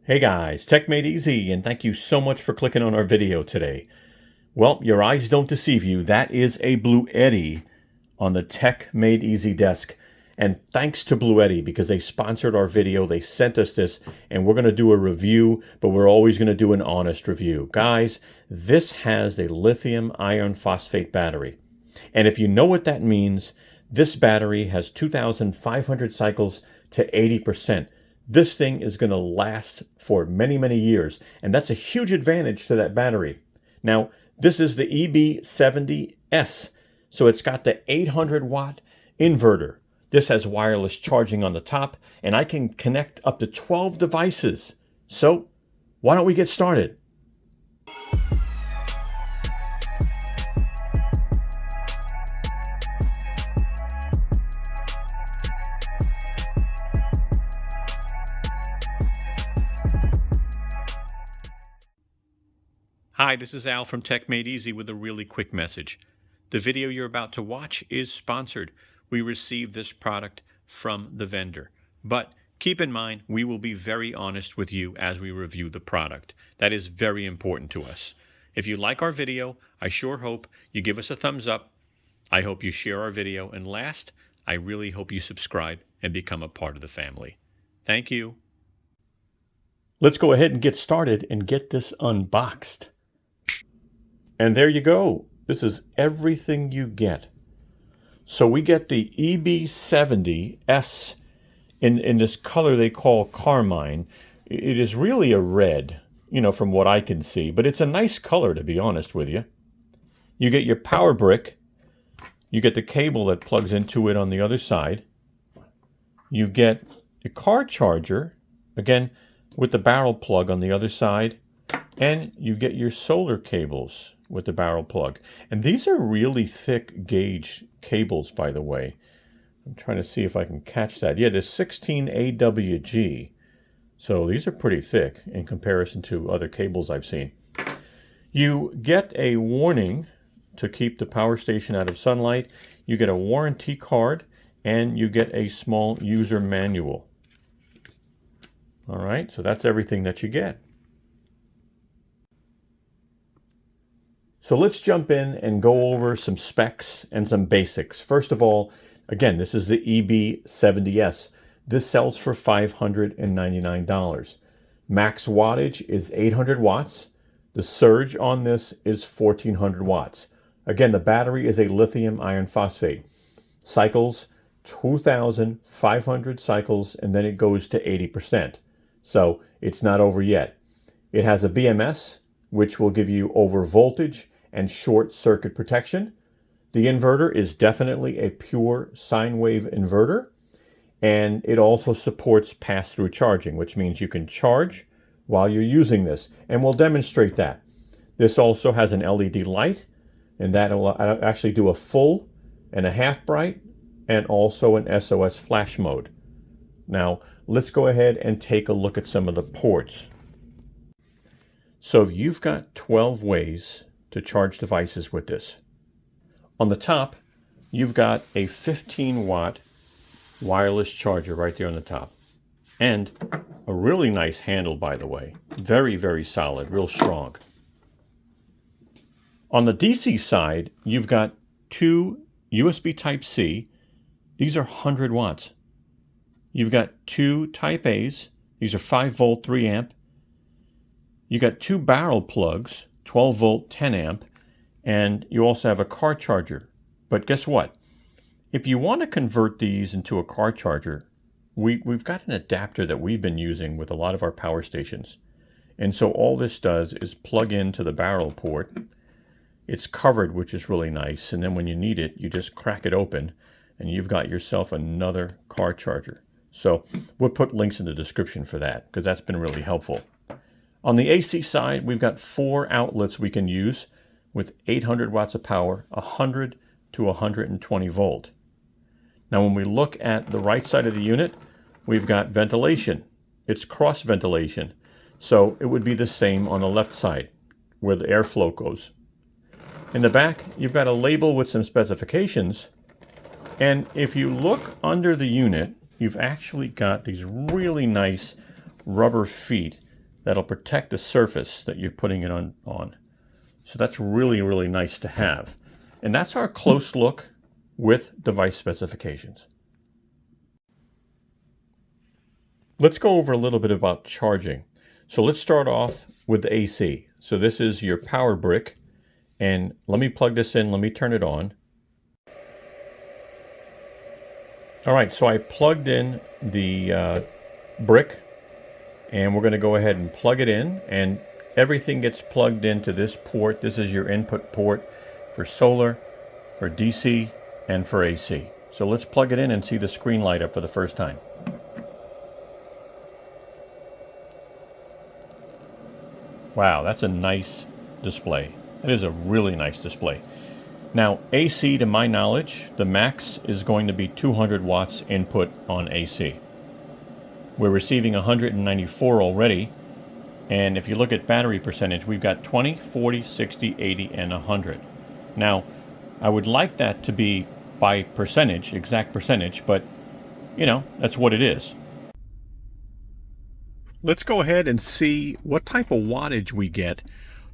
Hey guys, techmadeezy, and thank you so much for clicking on our video today. Well, your eyes don't deceive you. That is a Bluetti on the techmadeezy desk. And thanks to Bluetti because they sponsored our video. They sent us this, and we're going to do a review, but we're always going to do an honest review. Guys, this has a lithium iron phosphate battery. And if you know what that means, this battery has 2,500 cycles to 80%. This thing is going to last for many, many years, and that's a huge advantage to that battery. Now, this is the EB70s, so it's got the 800-watt inverter. This has wireless charging on the top, and I can connect up to 12 devices. So, why don't we get started? Hi, this is Al from techmadeezy with a really quick message. The video you're about to watch is sponsored. We received this product from the vendor. But keep in mind, we will be very honest with you as we review the product. That is very important to us. If you like our video, I sure hope you give us a thumbs up. I hope you share our video. And last, I really hope you subscribe and become a part of the family. Thank you. Let's go ahead and get started and get this unboxed. And there you go. This is everything you get. So we get the EB70S in this color they call carmine. It is really a red, from what I can see. But it's a nice color, to be honest with you. You get your power brick. You get the cable that plugs into it on the other side. You get your car charger, again, with the barrel plug on the other side. And you get your solar cables with the barrel plug. And these are really thick gauge cables, by the way. I'm trying to see if I can catch that. Yeah, there's 16 AWG. So these are pretty thick in comparison to other cables I've seen. You get a warning to keep the power station out of sunlight. You get a warranty card, and you get a small user manual. All right, so that's everything that you get. So let's jump in and go over some specs and some basics. First of all, again, this is the EB70S. This sells for $599. Max wattage is 800 watts. The surge on this is 1,400 watts. Again, the battery is a lithium iron phosphate. Cycles, 2,500 cycles, and then it goes to 80%. So it's not over yet. It has a BMS, which will give you over voltage and short circuit protection. The inverter is definitely a pure sine wave inverter, and it also supports pass-through charging, which means you can charge while you're using this, and we'll demonstrate that. This also has an LED light, and that will actually do a full and a half bright, and also an SOS flash mode. Now, let's go ahead and take a look at some of the ports. So you've got 12 ways to charge devices with this. On the top, you've got a 15-watt wireless charger right there on the top. And a really nice handle, by the way. Very, very solid, real strong. On the DC side, you've got two USB Type-C. These are 100 watts. You've got two Type A's. These are 5 volt, 3 amp. You got two barrel plugs, 12 volt, 10 amp, and you also have a car charger. But guess what? If you want to convert these into a car charger, we've got an adapter that we've been using with a lot of our power stations. And so all this does is plug into the barrel port. It's covered, which is really nice. And then when you need it, you just crack it open, and you've got yourself another car charger. So we'll put links in the description for that, because that's been really helpful. On the AC side, we've got 4 outlets we can use with 800 watts of power, 100 to 120 volt. Now, when we look at the right side of the unit, we've got ventilation. It's cross ventilation. So it would be the same on the left side where the airflow goes. In the back, you've got a label with some specifications. And if you look under the unit, you've actually got these really nice rubber feet that'll protect the surface that you're putting it on. So that's really, really nice to have. And that's our close look with device specifications. Let's go over a little bit about charging. So let's start off with the AC. So this is your power brick. And let me plug this in. Let me turn it on. All right, so I plugged in the brick. And we're going to go ahead and plug it in. And everything gets plugged into this port. This is your input port for solar, for DC, and for AC. So let's plug it in and see the screen light up for the first time. Wow, that's a nice display. It is a really nice display. Now, AC, to my knowledge, the max is going to be 200 watts input on AC. We're receiving 194 already. And if you look at battery percentage, we've got 20, 40, 60, 80, and 100. Now, I would like that to be by percentage, exact percentage, but, you know, that's what it is. Let's go ahead and see what type of wattage we get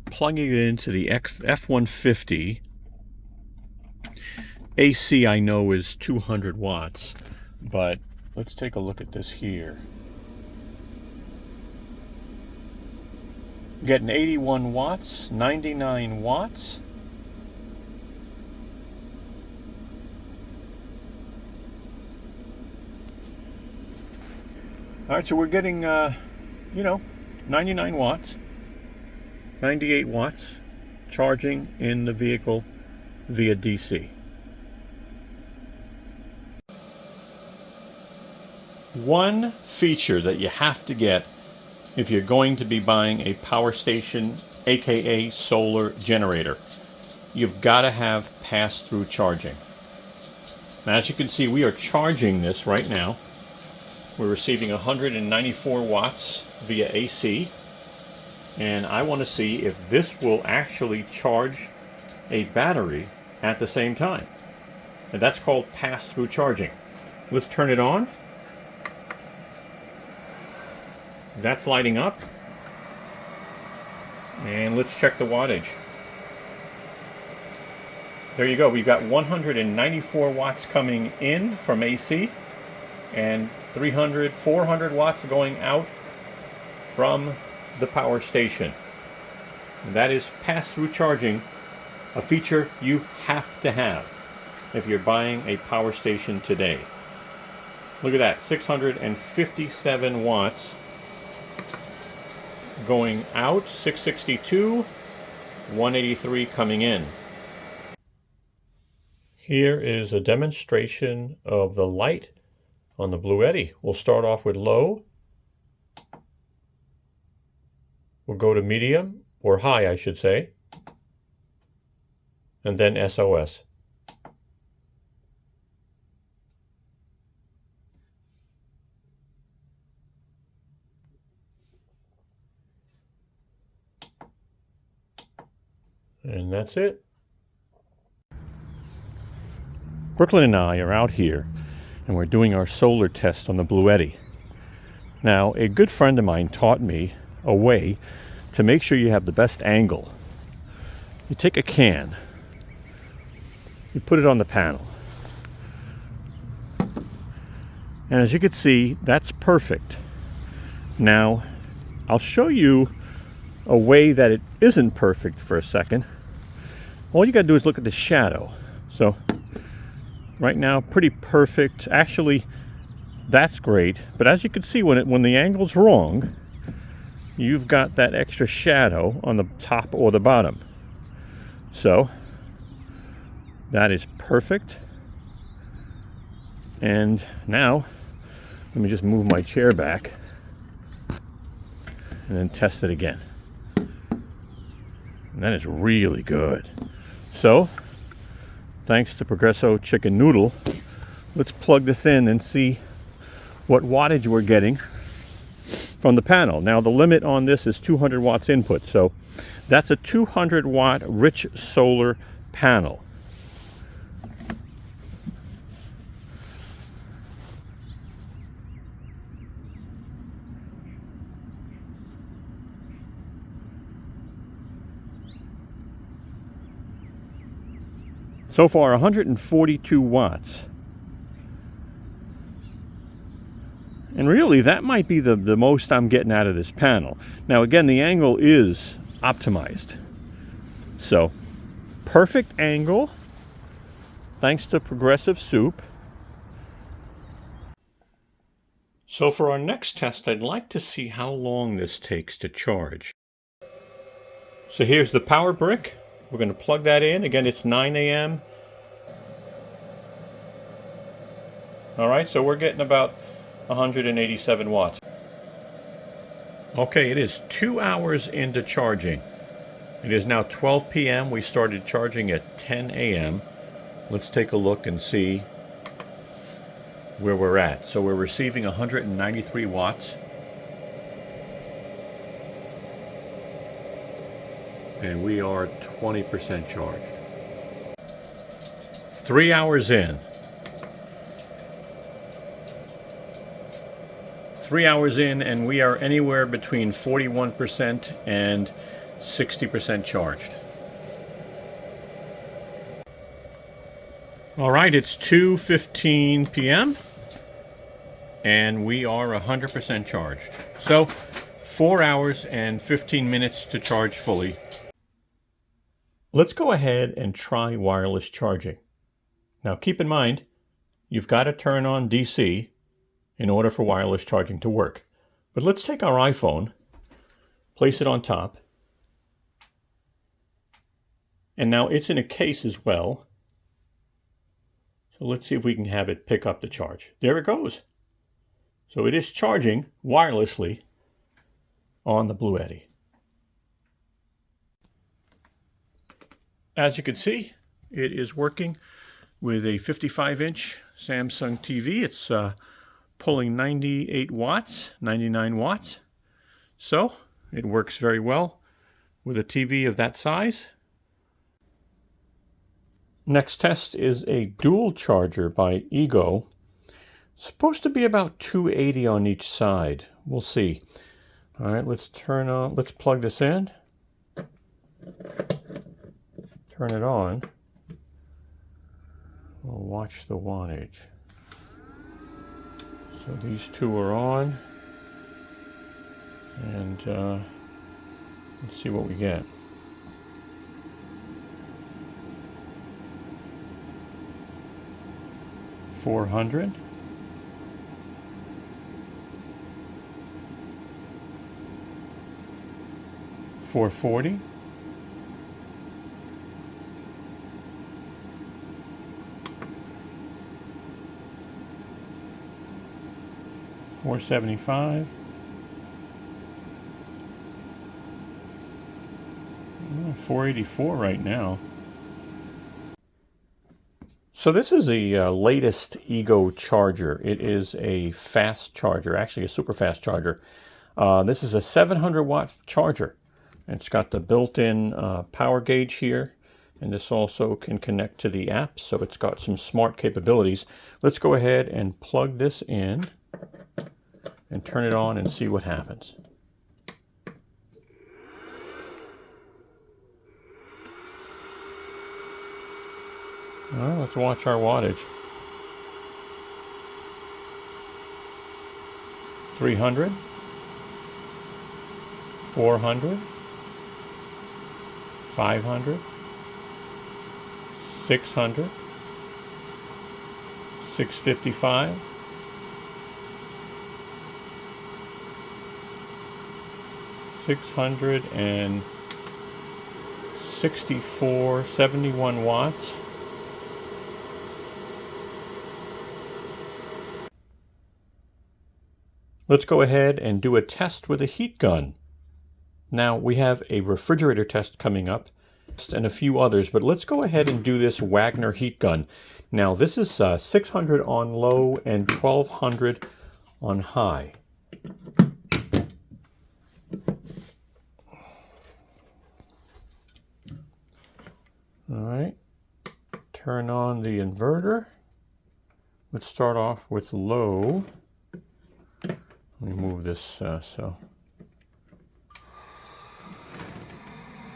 plugging it into the F-150. AC, I know, is 200 watts, but let's take a look at this here. Getting 81 watts, 99 watts. All right, so we're getting, 99 watts, 98 watts, charging in the vehicle via DC. One feature that you have to get if you're going to be buying a power station, aka solar generator, you've got to have pass-through charging. Now, as you can see, we are charging this right now. We're receiving 194 watts via AC, and I want to see if this will actually charge a battery at the same time. And that's called pass-through charging. Let's turn it on. That's lighting up. And let's check the wattage. There you go. We've got 194 watts coming in from AC and 300, 400 watts going out from the power station. And that is pass-through charging, a feature you have to have if you're buying a power station today. Look at that, 657 watts going out, 662, 183 coming in. Here is a demonstration of the light on the Bluetti. We'll start off with low. We'll go to medium, or high, I should say. And then SOS. And that's it. Brooklyn and I are out here and we're doing our solar test on the Bluetti. Now, a good friend of mine taught me a way to make sure you have the best angle. You take a can, you put it on the panel, and as you can see, that's perfect. Now, I'll show you a way that it isn't perfect for a second. All you got to do is look at the shadow. So right now, pretty perfect. Actually, that's great. But as you can see, when the angle's wrong, you've got that extra shadow on the top or the bottom. So that is perfect. And now, let me just move my chair back and then test it again. And that is really good. So, thanks to Progresso Chicken Noodle, let's plug this in and see what wattage we're getting from the panel. Now, the limit on this is 200 watts input, so that's a 200 watt rich solar panel. So far, 142 watts. And really, that might be the most I'm getting out of this panel. Now, again, the angle is optimized. So, perfect angle, thanks to Progressive Soup. So for our next test, I'd like to see how long this takes to charge. So here's the power brick. We're going to plug that in. Again, it's 9 a.m. All right, so we're getting about 187 watts. Okay, it is 2 hours into charging. It is now 12 p.m. We started charging at 10 a.m. Let's take a look and see where we're at. So we're receiving 193 watts. And we are 20% charged. 3 hours in. 3 hours in, and we are anywhere between 41% and 60% charged. All right, it's 2:15 p.m. and we are 100% charged. So 4 hours and 15 minutes to charge fully. Let's go ahead and try wireless charging. Now keep in mind, you've got to turn on DC in order for wireless charging to work. But let's take our iPhone, place it on top, and now it's in a case as well. So let's see if we can have it pick up the charge. There it goes. So it is charging wirelessly on the Bluetti. As you can see, it is working with a 55-inch Samsung TV. It's pulling 98 watts, 99 watts. So it works very well with a TV of that size. Next test is a dual charger by Ego. Supposed to be about 280 on each side. We'll see. All right, let's plug this in. Turn it on. We'll watch the wattage. So these two are on. And let's see what we get. $400. $440. $475. $484 right now. So this is the latest Ego charger. It is a fast charger, actually a super fast charger. This is a 700 watt charger. It's got the built-in power gauge here, and this also can connect to the app, so it's got some smart capabilities. Let's go ahead and plug this in and turn it on and see what happens. Well, let's watch our wattage. 300, 400, 500, 600, 655, 664, 71 watts. Let's go ahead and do a test with a heat gun. Now we have a refrigerator test coming up and a few others, but let's go ahead and do this Wagner heat gun. Now this is 600 on low and 1200 on high. All right, turn on the inverter. Let's start off with low. Let me move this so.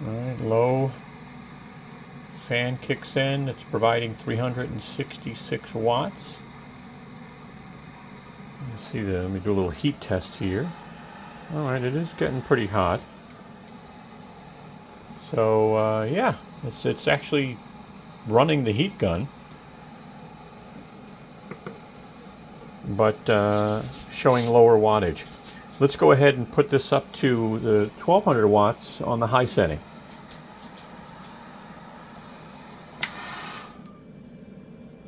All right, low, fan kicks in. It's providing 366 watts. Let's see, let me do a little heat test here. All right, it is getting pretty hot. So yeah, it's actually running the heat gun, but showing lower wattage. Let's go ahead and put this up to the 1200 watts on the high setting.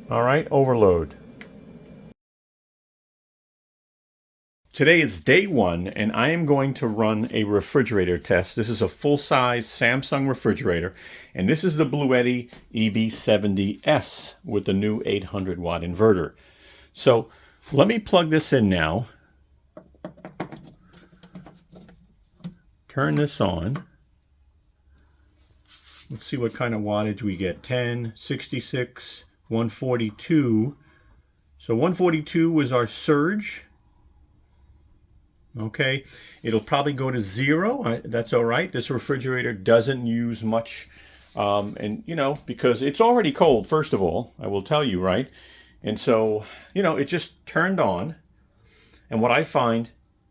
All right, overload. Today is day one, and I am going to run a refrigerator test. This is a full-size Samsung refrigerator, and this is the Bluetti EB70s with the new 800 watt inverter. So let me plug this in now. Turn this on. Let's see what kind of wattage we get. 10, 66, 142. So 142 was our surge. Okay, it'll probably go to 0. That's all right. This refrigerator doesn't use much, and you know, because it's already cold, first of all, I will tell you, right? And so, you know, it just turned on. And what I find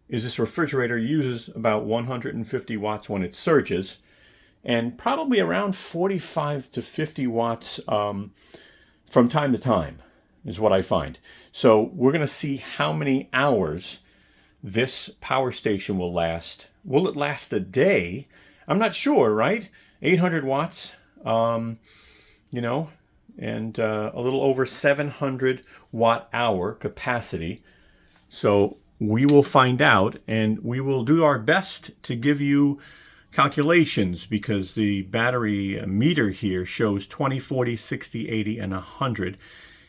is this refrigerator uses about 150 watts when it surges, and probably around 45 to 50 watts from time to time is what I find. So we're going to see how many hours this power station will last. Will it last a day? I'm not sure, right? 800 watts, you know, and a little over 700 watt hour capacity. So we will find out, and we will do our best to give you calculations, because the battery meter here shows 20, 40, 60, 80, and 100.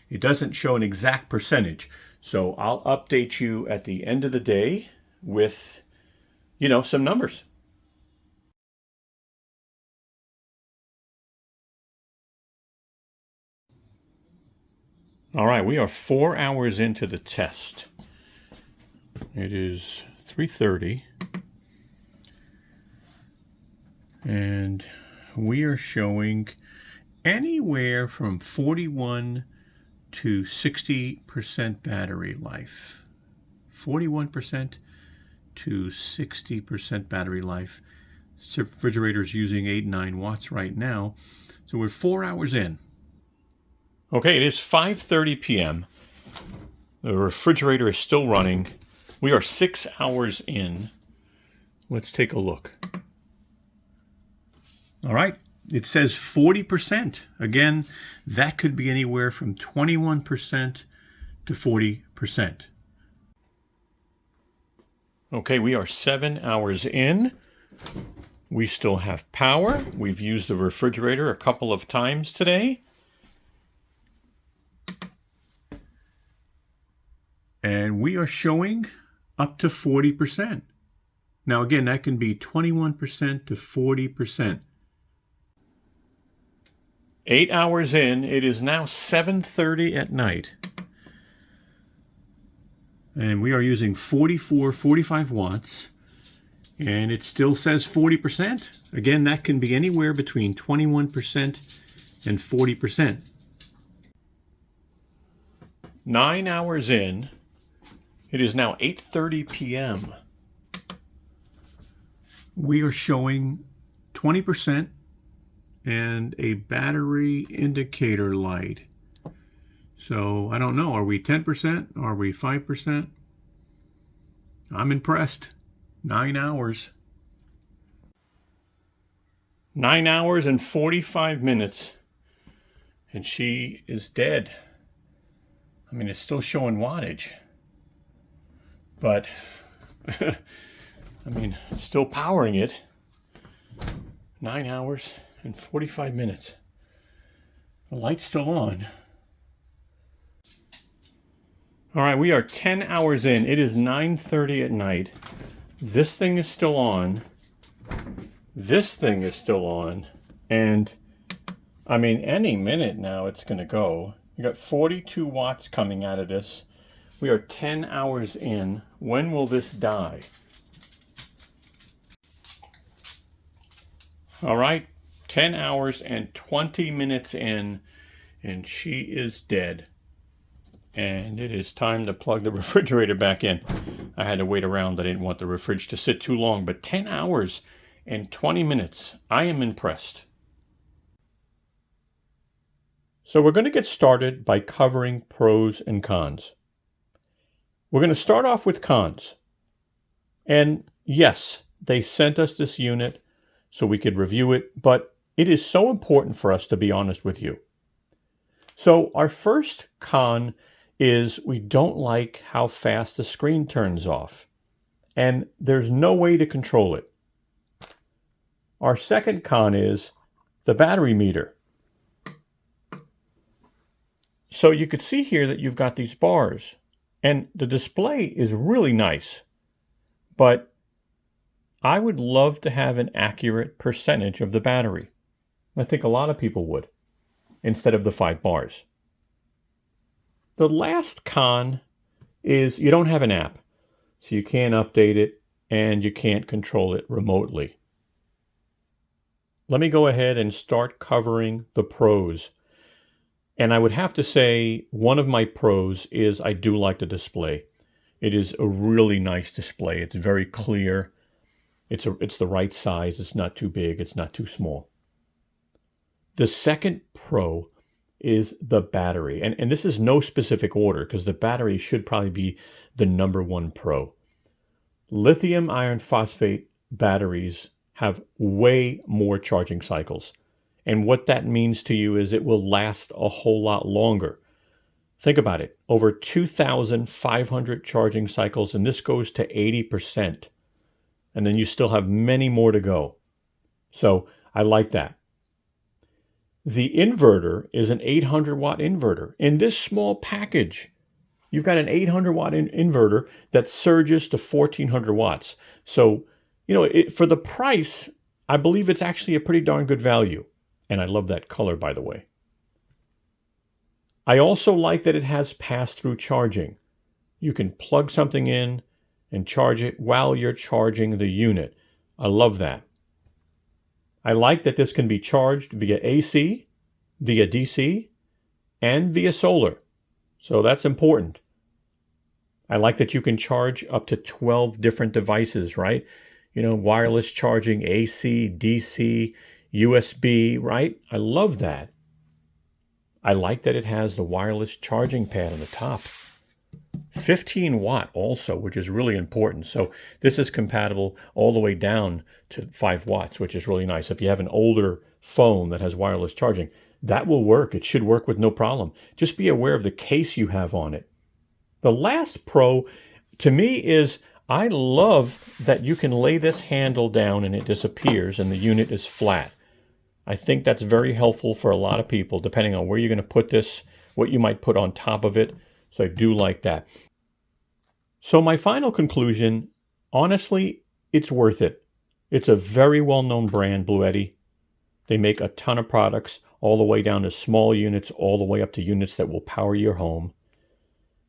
It doesn't show an exact percentage. So I'll update you at the end of the day with, you know, some numbers. All right, we are 4 hours into the test. It is 3:30. And we are showing anywhere from 41 to 60% battery life. 41% to 60% battery life. This refrigerator is using 8, 9 watts right now. So we're 4 hours in. Okay, it is 5:30 p.m. The refrigerator is still running. We are 6 hours in. Let's take a look. All right, it says 40%. Again, that could be anywhere from 21% to 40%. Okay, we are 7 hours in. We still have power. We've used the refrigerator a couple of times today. And we are showing up to 40%. Now again, that can be 21% to 40%. 8 hours in, it is now 7:30 at night. And we are using 44, 45 watts. And it still says 40%. Again, that can be anywhere between 21% and 40%. 9 hours in, it is now 8:30 p.m. We are showing 20% and a battery indicator light. So I don't know, are we 10%? Are we 5%? I'm impressed. 9 hours. 9 hours and 45 minutes. And she is dead. I mean, it's still showing wattage. But, I mean, it's still powering it. 9 hours and 45 minutes. The light's still on. All right, we are 10 hours in. It is 9:30 at night. This thing is still on. This thing is still on. And, I mean, any minute now it's going to go. You got 42 watts coming out of this. We are 10 hours in. When will this die? All right, 10 hours and 20 minutes in, and she is dead. And it is time to plug the refrigerator back in. I had to wait around. I didn't want the fridge to sit too long, but 10 hours and 20 minutes. I am impressed. So we're going to get started by covering pros and cons. We're going to start off with cons. And yes, they sent us this unit so we could review it, but it is so important for us to be honest with you. So our first con is we don't like how fast the screen turns off, and there's no way to control it. Our second con is the battery meter. So you could see here that you've got these bars, and the display is really nice, but I would love to have an accurate percentage of the battery. I think a lot of people would, instead of the 5 bars. The last con is you don't have an app, so you can't update it and you can't control it remotely. Let me go ahead and start covering the pros. And I would have to say one of my pros is I do like the display. It is a really nice display. It's very clear. It's the right size. It's not too big. It's not too small. The second pro is the battery. And this is no specific order because the battery should probably be the number 1 pro. Lithium iron phosphate batteries have way more charging cycles. And what that means to you is it will last a whole lot longer. Think about it. Over 2,500 charging cycles, and this goes to 80%. And then you still have many more to go. So I like that. The inverter is an 800-watt inverter. In this small package, you've got an 800-watt inverter that surges to 1,400 watts. So, for the price, I believe it's actually a pretty darn good value. And I love that color, by the way. I also like that it has pass-through charging. You can plug something in and charge it while you're charging the unit. I love that. I like that this can be charged via AC, via DC, and via solar. So that's important. I like that you can charge up to 12 different devices, right? Wireless charging, AC, DC, USB, right? I love that. I like that it has the wireless charging pad on the top. 15 watt also, which is really important. So this is compatible all the way down to 5 watts, which is really nice. If you have an older phone that has wireless charging, that will work. It should work with no problem. Just be aware of the case you have on it. The last pro to me is I love that you can lay this handle down and it disappears and the unit is flat. I think that's very helpful for a lot of people, depending on where you're going to put this, what you might put on top of it. So I do like that. So my final conclusion, honestly, it's worth it. It's a very well-known brand, Bluetti. They make a ton of products, all the way down to small units, all the way up to units that will power your home.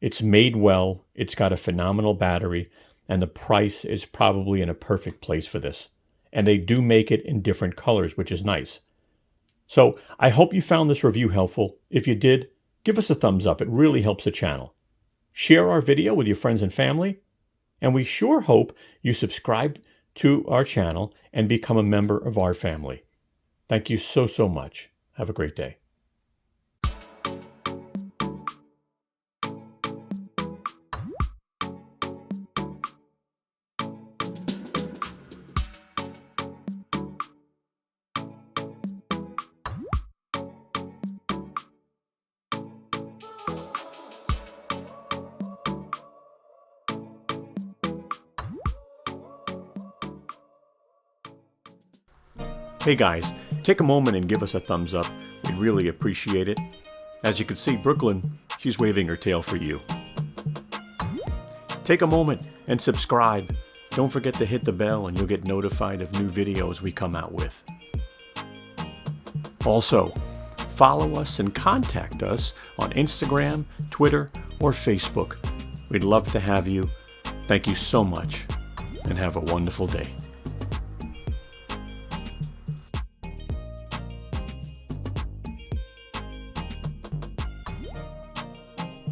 It's made well, it's got a phenomenal battery, and the price is probably in a perfect place for this. And they do make it in different colors, which is nice. So I hope you found this review helpful. If you did, give us a thumbs up. It really helps the channel. Share our video with your friends and family. And we sure hope you subscribe to our channel and become a member of our family. Thank you so much. Have a great day. Hey guys, take a moment and give us a thumbs up. We'd really appreciate it. As you can see, Brooklyn, she's waving her tail for you. Take a moment and subscribe. Don't forget to hit the bell and you'll get notified of new videos we come out with. Also, follow us and contact us on Instagram, Twitter, or Facebook. We'd love to have you. Thank you so much and have a wonderful day.